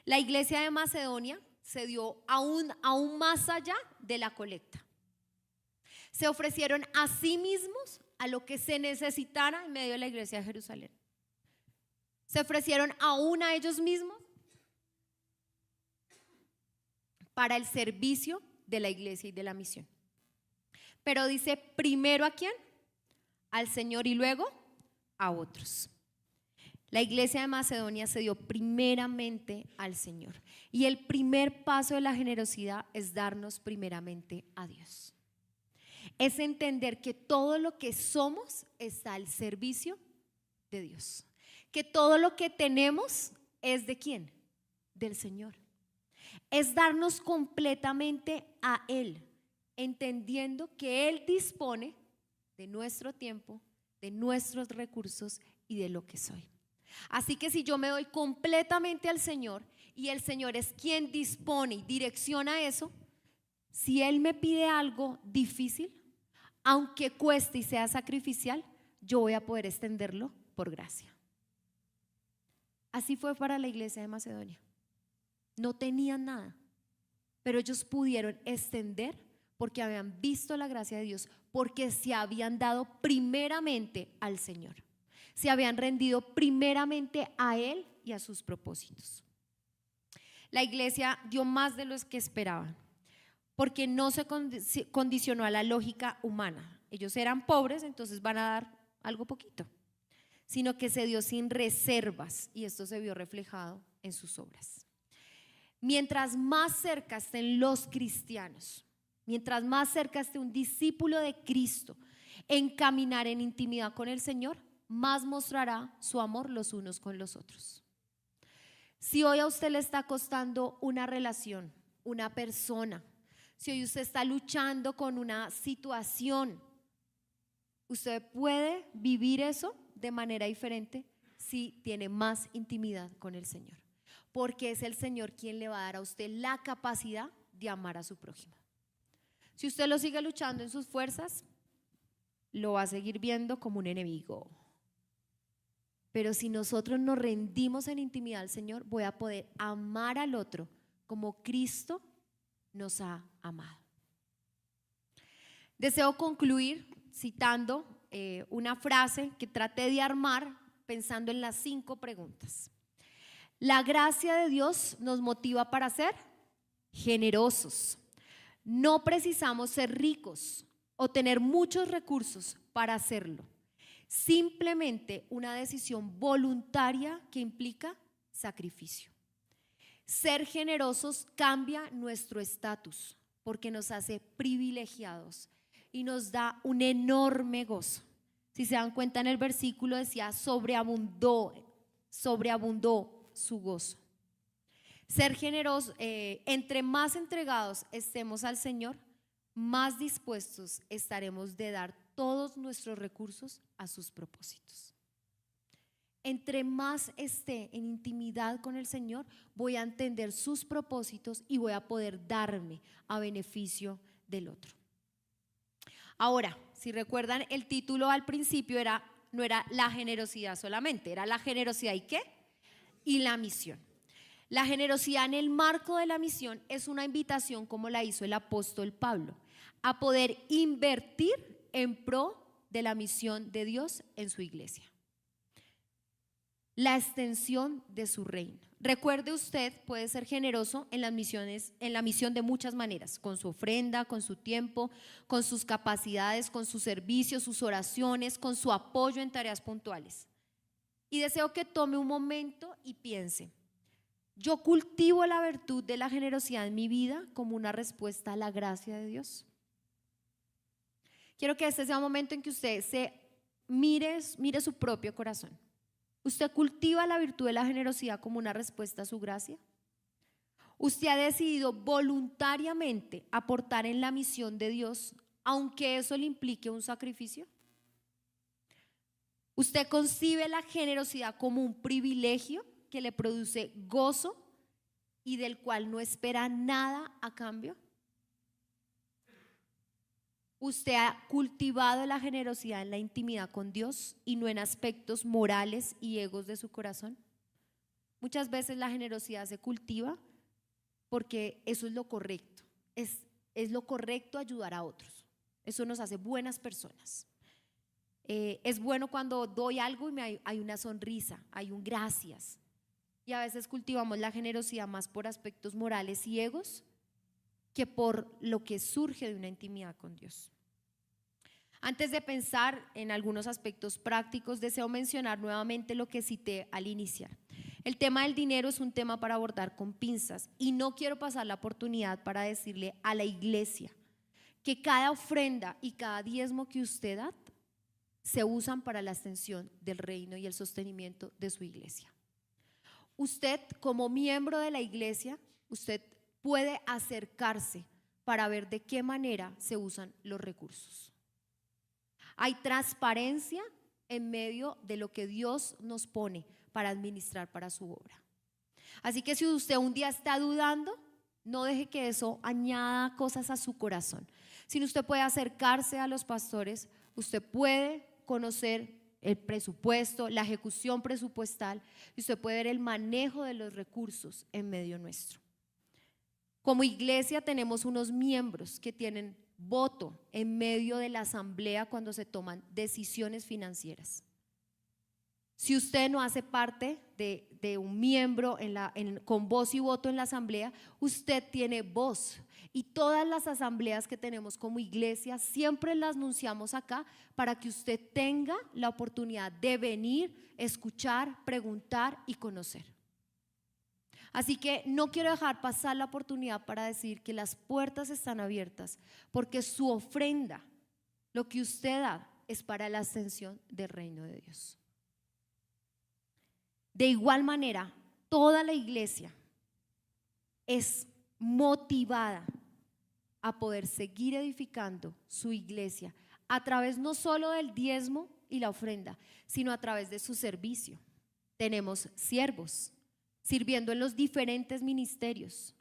La iglesia de Macedonia se dio aún más allá de la colecta. Se ofrecieron a sí mismos a lo que se necesitara en medio de la iglesia de Jerusalén. Se ofrecieron aún a ellos mismos para el servicio de la iglesia y de la misión. Pero dice, primero ¿a quién? Al Señor y luego a otros. La iglesia de Macedonia se dio primeramente al Señor. Y el primer paso de la generosidad es darnos primeramente a Dios. Es entender que todo lo que somos está al servicio de Dios. Que todo lo que tenemos es ¿de quién? Del Señor. Es darnos completamente a Él, entendiendo que Él dispone de nuestro tiempo, de nuestros recursos y de lo que soy. Así que si yo me doy completamente al Señor y el Señor es quien dispone y direcciona eso, si Él me pide algo difícil, aunque cueste y sea sacrificial, yo voy a poder extenderlo por gracia. Así fue para la iglesia de Macedonia. No tenían nada, pero ellos pudieron extender porque habían visto la gracia de Dios, porque se habían dado primeramente al Señor. Se habían rendido primeramente a Él y a sus propósitos. La iglesia dio más de lo que esperaban, porque no se condicionó a la lógica humana. Ellos eran pobres, entonces van a dar algo poquito, sino que se dio sin reservas, y esto se vio reflejado en sus obras. Mientras más cerca estén los cristianos, mientras más cerca esté un discípulo de Cristo en caminar en intimidad con el Señor, más mostrará su amor los unos con los otros. Si hoy a usted le está costando una relación, una persona, si hoy usted está luchando con una situación, usted puede vivir eso de manera diferente si tiene más intimidad con el Señor, porque es el Señor quien le va a dar a usted la capacidad de amar a su prójimo. Si usted lo sigue luchando en sus fuerzas, lo va a seguir viendo como un enemigo. Pero si nosotros nos rendimos en intimidad al Señor, voy a poder amar al otro como Cristo nos ha amado. Deseo concluir citando una frase que traté de armar pensando en las 5 preguntas. La gracia de Dios nos motiva para ser generosos. No precisamos ser ricos o tener muchos recursos para hacerlo. Simplemente una decisión voluntaria que implica sacrificio. Ser generosos cambia nuestro estatus porque nos hace privilegiados y nos da un enorme gozo. Si se dan cuenta, en el versículo decía sobreabundó su gozo. Ser generosos, entre más entregados estemos al Señor, más dispuestos estaremos de dar todos nuestros recursos a sus propósitos. Entre más esté en intimidad con el Señor, voy a entender sus propósitos y voy a poder darme a beneficio del otro. Ahora, si recuerdan, el título al principio no era la generosidad solamente, era la generosidad ¿y qué? Y la misión. La generosidad en el marco de la misión es una invitación, como la hizo el apóstol Pablo, a poder invertir en pro de la misión de Dios en su iglesia. La extensión de su reino. Recuerde, usted puede ser generoso en las misiones, en la misión de muchas maneras, con su ofrenda, con su tiempo, con sus capacidades, con sus servicios, sus oraciones, con su apoyo en tareas puntuales. Y deseo que tome un momento y piense, ¿yo cultivo la virtud de la generosidad en mi vida como una respuesta a la gracia de Dios? Quiero que este sea un momento en que usted mire su propio corazón. ¿Usted cultiva la virtud de la generosidad como una respuesta a su gracia? ¿Usted ha decidido voluntariamente aportar en la misión de Dios, aunque eso le implique un sacrificio? ¿Usted concibe la generosidad como un privilegio que le produce gozo y del cual no espera nada a cambio? ¿Usted ha cultivado la generosidad en la intimidad con Dios y no en aspectos morales y egos de su corazón? Muchas veces la generosidad se cultiva porque eso es lo correcto, es lo correcto ayudar a otros, eso nos hace buenas personas. Es bueno cuando doy algo y hay una sonrisa, hay un gracias. Y a veces cultivamos la generosidad más por aspectos morales y egos que por lo que surge de una intimidad con Dios. Antes de pensar en algunos aspectos prácticos, deseo mencionar nuevamente lo que cité al iniciar. El tema del dinero es un tema para abordar con pinzas y no quiero pasar la oportunidad para decirle a la iglesia que cada ofrenda y cada diezmo que usted da se usan para la extensión del reino y el sostenimiento de su iglesia. Usted, como miembro de la iglesia, usted puede acercarse para ver de qué manera se usan los recursos. Hay transparencia en medio de lo que Dios nos pone para administrar para su obra. Así que si usted un día está dudando, no deje que eso añada cosas a su corazón. Si usted puede acercarse a los pastores, usted puede conocer el presupuesto, la ejecución presupuestal, y usted puede ver el manejo de los recursos en medio nuestro. Como iglesia tenemos unos miembros que tienen voto en medio de la asamblea cuando se toman decisiones financieras. Si usted no hace parte de un miembro con voz y voto en la asamblea, usted tiene voz. Y todas las asambleas que tenemos como iglesia siempre las anunciamos acá para que usted tenga la oportunidad de venir, escuchar, preguntar y conocer. Así que no quiero dejar pasar la oportunidad para decir que las puertas están abiertas, porque su ofrenda, lo que usted da, es para la ascensión del reino de Dios. De igual manera, toda la iglesia es motivada a poder seguir edificando su iglesia a través no solo del diezmo y la ofrenda, sino a través de su servicio. Tenemos siervos sirviendo en los diferentes ministerios.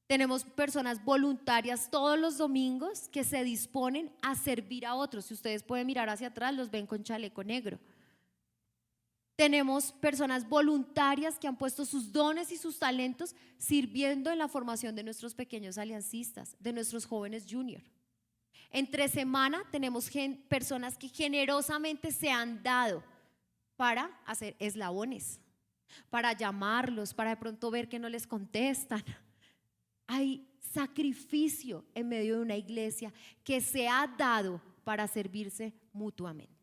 Tenemos personas voluntarias todos los domingos que se disponen a servir a otros. Si ustedes pueden mirar hacia atrás, los ven con chaleco negro. Tenemos personas voluntarias que han puesto sus dones y sus talentos sirviendo en la formación de nuestros pequeños aliancistas, de nuestros jóvenes junior. Entre semana tenemos personas que generosamente se han dado para hacer eslabones, para llamarlos, para de pronto ver que no les contestan. Hay sacrificio en medio de una iglesia que se ha dado para servirse mutuamente.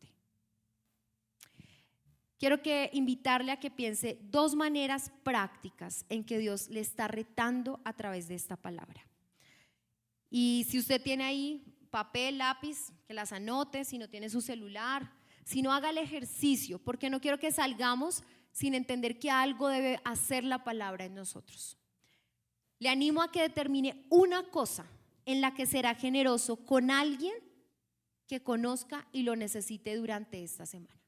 Quiero invitarle a que piense dos maneras prácticas en que Dios le está retando a través de esta palabra. Y si usted tiene ahí papel, lápiz, que las anote. Si no tiene su celular, si no, haga el ejercicio, porque no quiero que salgamos sin entender que algo debe hacer la palabra en nosotros. Le animo a que determine una cosa en la que será generoso con alguien que conozca y lo necesite durante esta semana.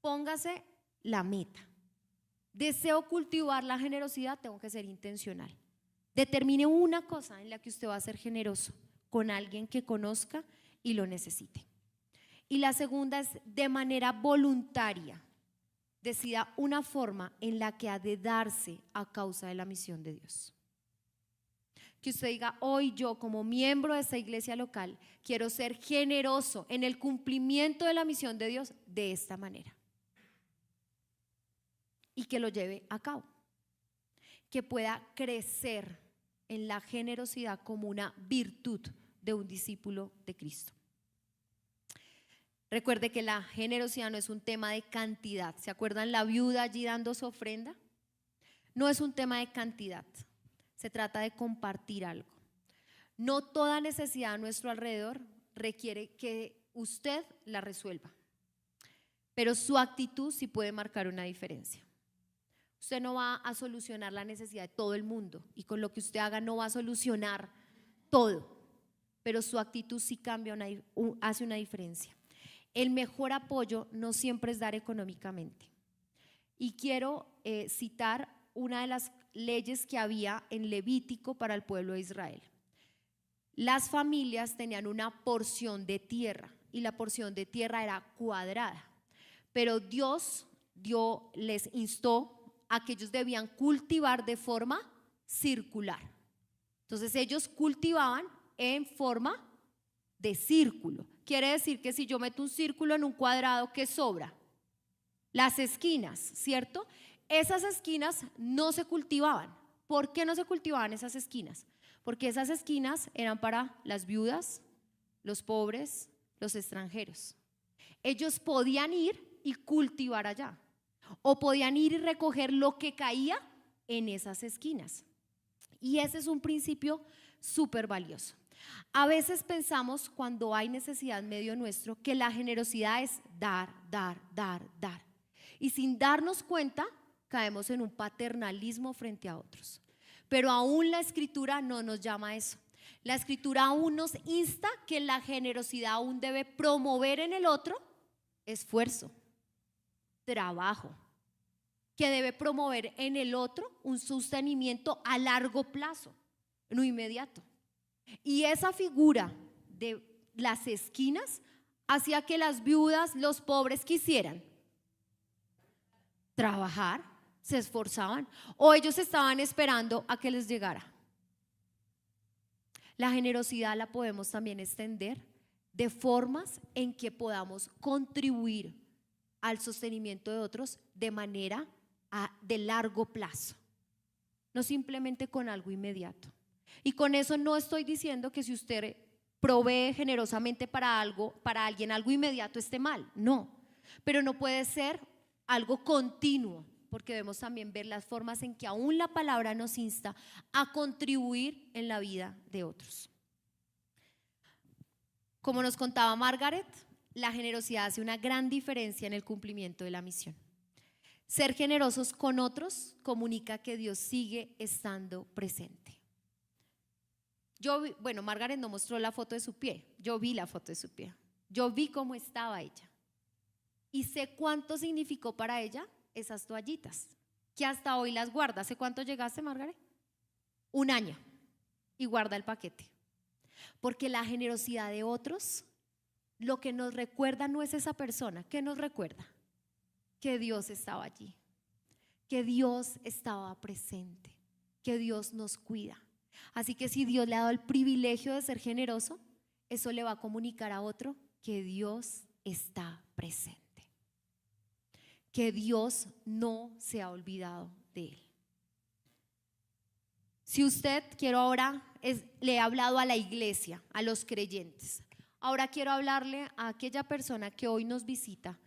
Póngase la meta. Deseo cultivar la generosidad, tengo que ser intencional. Determine una cosa en la que usted va a ser generoso con alguien que conozca y lo necesite. Y la segunda es de manera voluntaria. Decida una forma en la que ha de darse a causa de la misión de Dios. Que usted diga: hoy yo, como miembro de esta iglesia local, quiero ser generoso en el cumplimiento de la misión de Dios de esta manera. Y que lo lleve a cabo. Que pueda crecer en la generosidad como una virtud de un discípulo de Cristo. Recuerde que la generosidad no es un tema de cantidad. ¿Se acuerdan la viuda allí dando su ofrenda? No es un tema de cantidad. Se trata de compartir algo. No toda necesidad a nuestro alrededor requiere que usted la resuelva, pero su actitud sí puede marcar una diferencia. Usted no va a solucionar la necesidad de todo el mundo y con lo que usted haga no va a solucionar todo, pero su actitud sí cambia, hace una diferencia. El mejor apoyo no siempre es dar económicamente. Y quiero citar una de las leyes que había en Levítico para el pueblo de Israel. Las familias tenían una porción de tierra y la porción de tierra era cuadrada, pero Dios les instó a que ellos debían cultivar de forma circular. Entonces ellos cultivaban en forma de círculo. Quiere decir que si yo meto un círculo en un cuadrado, ¿qué sobra? Las esquinas, ¿cierto? Esas esquinas no se cultivaban. ¿Por qué no se cultivaban esas esquinas? Porque esas esquinas eran para las viudas, los pobres, los extranjeros. Ellos podían ir y cultivar allá, o podían ir y recoger lo que caía en esas esquinas. Y ese es un principio súper valioso. A veces pensamos, cuando hay necesidad en medio nuestro, que la generosidad es dar, dar, dar, dar. Y sin darnos cuenta, caemos en un paternalismo frente a otros. Pero aún la Escritura no nos llama a eso. La Escritura aún nos insta que la generosidad aún debe promover en el otro esfuerzo, trabajo, que debe promover en el otro un sostenimiento a largo plazo, no inmediato. Y esa figura de las esquinas hacía que las viudas, los pobres quisieran trabajar, se esforzaban, o ellos estaban esperando a que les llegara. La generosidad la podemos también extender de formas en que podamos contribuir al sostenimiento de otros de manera de largo plazo, no simplemente con algo inmediato. Y con eso no estoy diciendo que si usted provee generosamente para alguien algo inmediato esté mal, no, pero no puede ser algo continuo, porque debemos también ver las formas en que aún la palabra nos insta a contribuir en la vida de otros. Como nos contaba Margaret, la generosidad hace una gran diferencia en el cumplimiento de la misión. Ser generosos con otros comunica que Dios sigue estando presente. Margaret no mostró la foto de su pie, yo vi la foto de su pie, yo vi cómo estaba ella y sé cuánto significó para ella esas toallitas, que hasta hoy las guarda. ¿Hace cuánto llegaste, Margaret? 1 año y guarda el paquete, porque la generosidad de otros lo que nos recuerda no es esa persona. ¿Qué nos recuerda? Que Dios estaba allí, que Dios estaba presente, que Dios nos cuida. Así que si Dios le ha dado el privilegio de ser generoso, eso le va a comunicar a otro que Dios está presente, que Dios no se ha olvidado de él. Si usted, le he hablado a la iglesia, a los creyentes, ahora quiero hablarle a aquella persona que hoy nos visita,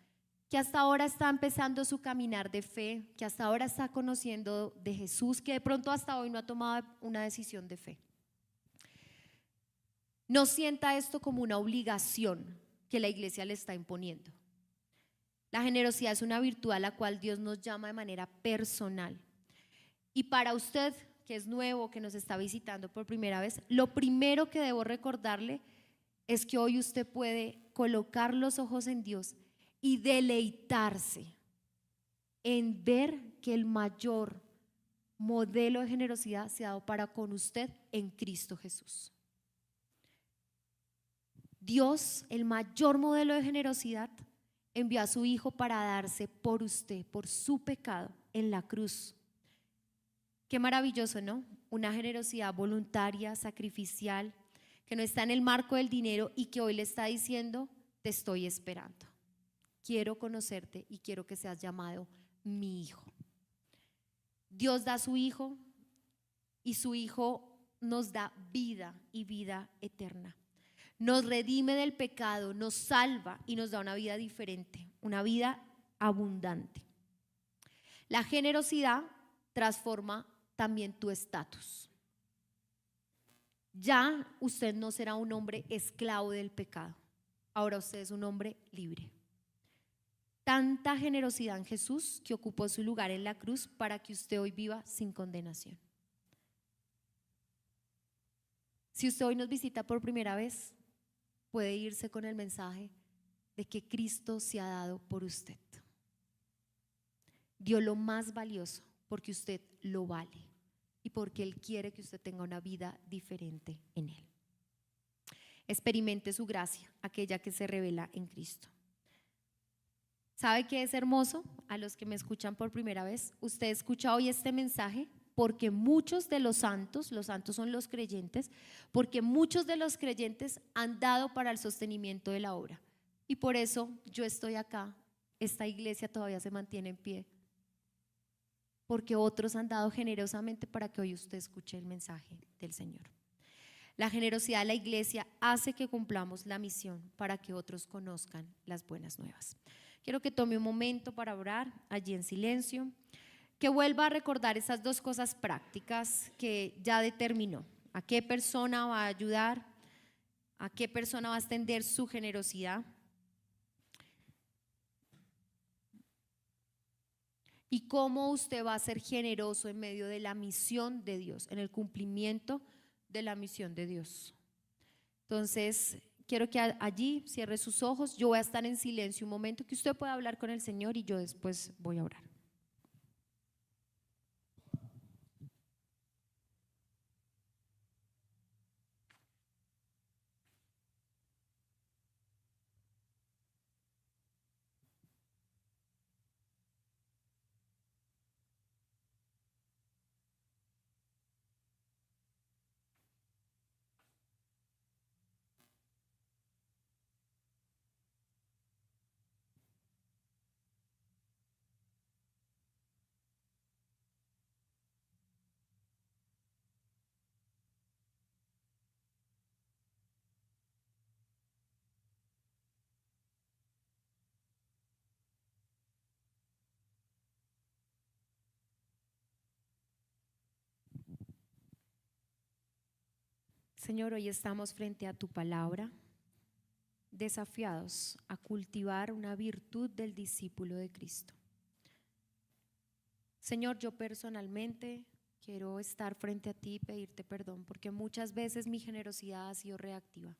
que hasta ahora está empezando su caminar de fe, que hasta ahora está conociendo de Jesús, que de pronto hasta hoy no ha tomado una decisión de fe. No sienta esto como una obligación que la iglesia le está imponiendo. La generosidad es una virtud a la cual Dios nos llama de manera personal. Y para usted que es nuevo, que nos está visitando por primera vez, lo primero que debo recordarle es que hoy usted puede colocar los ojos en Dios y deleitarse en ver que el mayor modelo de generosidad se ha dado para con usted en Cristo Jesús. Dios, el mayor modelo de generosidad, envió a su Hijo para darse por usted, por su pecado en la cruz. Qué maravilloso, ¿no? Una generosidad voluntaria, sacrificial, que no está en el marco del dinero y que hoy le está diciendo: te estoy esperando. Quiero conocerte y quiero que seas llamado mi hijo. Dios da a su Hijo y su Hijo nos da vida y vida eterna. nos redime del pecado, nos salva y nos da una vida diferente, una vida abundante. La generosidad transforma también tu estatus. Ya usted no será un hombre esclavo del pecado, ahora usted es un hombre libre. Tanta generosidad en Jesús que ocupó su lugar en la cruz para que usted hoy viva sin condenación. Si usted hoy nos visita por primera vez, puede irse con el mensaje de que Cristo se ha dado por usted. Dio lo más valioso porque usted lo vale y porque Él quiere que usted tenga una vida diferente en Él. Experimente su gracia, aquella que se revela en Cristo. ¿Sabe qué es hermoso? A los que me escuchan por primera vez, usted escucha hoy este mensaje porque muchos de los santos son los creyentes, porque muchos de los creyentes han dado para el sostenimiento de la obra. Y por eso yo estoy acá, esta iglesia todavía se mantiene en pie, porque otros han dado generosamente para que hoy usted escuche el mensaje del Señor. La generosidad de la iglesia hace que cumplamos la misión para que otros conozcan las buenas nuevas. Quiero que tome un momento para orar allí en silencio, que vuelva a recordar esas dos cosas prácticas que ya determinó. ¿A qué persona va a ayudar? ¿A qué persona va a extender su generosidad? ¿Y cómo usted va a ser generoso en medio de la misión de Dios, en el cumplimiento de la misión de Dios? Entonces, quiero que allí cierre sus ojos. Yo voy a estar en silencio un momento, que usted pueda hablar con el Señor y yo después voy a orar. Señor, hoy estamos frente a tu palabra, desafiados a cultivar una virtud del discípulo de Cristo. Señor, yo personalmente quiero estar frente a ti y pedirte perdón, porque muchas veces mi generosidad ha sido reactiva,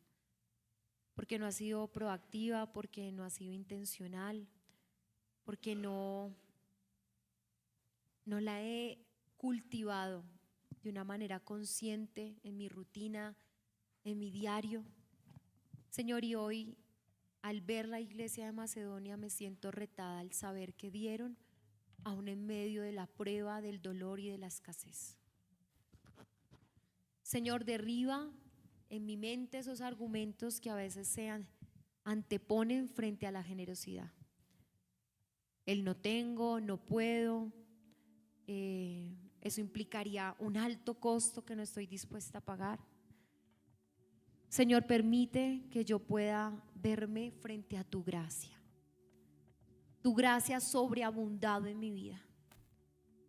porque no ha sido proactiva, porque no ha sido intencional, porque no la he cultivado de una manera consciente en mi rutina, en mi diario. Señor, y hoy al ver la iglesia de Macedonia me siento retada al saber que dieron aún en medio de la prueba, del dolor y de la escasez. Señor, derriba en mi mente esos argumentos que a veces se anteponen frente a la generosidad. El no tengo, no puedo, eso implicaría un alto costo que no estoy dispuesta a pagar. Señor, permite que yo pueda verme frente a tu gracia sobreabundado en mi vida.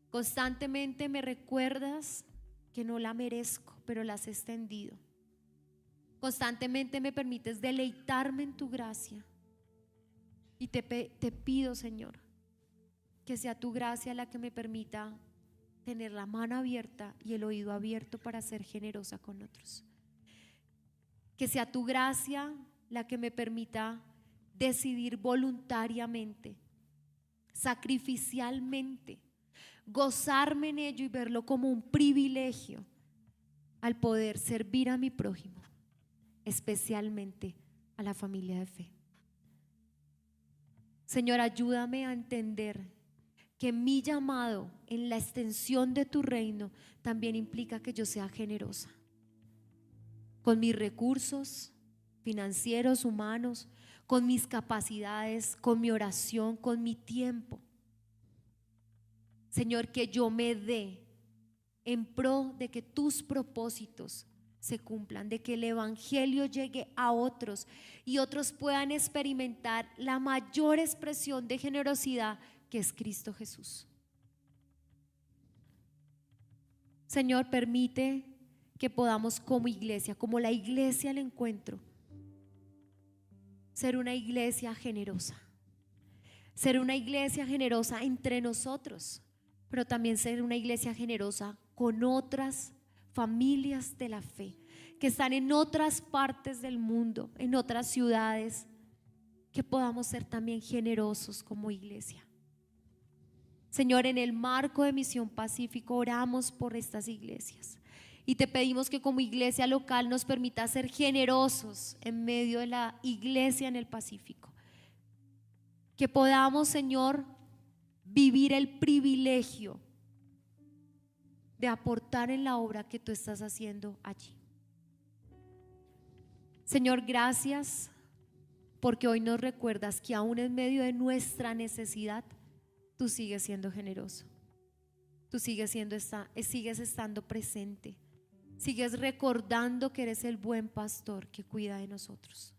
Constantemente me recuerdas que no la merezco, pero la has extendido. Constantemente me permites deleitarme en tu gracia. Y te pido, Señor, que sea tu gracia la que me permita tener la mano abierta y el oído abierto para ser generosa con otros. Que sea tu gracia la que me permita decidir voluntariamente, sacrificialmente, gozarme en ello y verlo como un privilegio al poder servir a mi prójimo, especialmente a la familia de fe. Señor, ayúdame a entender que mi llamado en la extensión de tu reino también implica que yo sea generosa con mis recursos financieros, humanos, con mis capacidades, con mi oración, con mi tiempo. Señor, que yo me dé en pro de que tus propósitos se cumplan, de que el evangelio llegue a otros y otros puedan experimentar la mayor expresión de generosidad que es Cristo Jesús. Señor, permite que podamos como iglesia, como la iglesia al encuentro, ser una iglesia generosa. Ser una iglesia generosa entre nosotros, pero también ser una iglesia generosa con otras familias de la fe que están en otras partes del mundo, en otras ciudades, que podamos ser también generosos como iglesia. Señor, en el marco de Misión Pacífico oramos por estas iglesias y te pedimos que como iglesia local nos permita ser generosos en medio de la iglesia en el Pacífico. Que podamos, Señor, vivir el privilegio de aportar en la obra que tú estás haciendo allí. Señor, gracias porque hoy nos recuerdas que aún en medio de nuestra necesidad tú sigues siendo generoso, tú sigues estando presente, sigues recordando que eres el buen pastor que cuida de nosotros.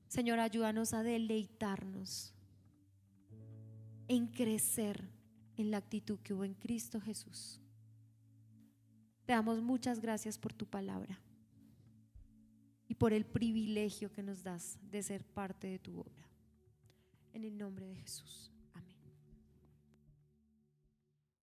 Señor, ayúdanos a deleitarnos en crecer en la actitud que hubo en Cristo Jesús. Te damos muchas gracias por tu palabra y por el privilegio que nos das de ser parte de tu obra. En el nombre de Jesús.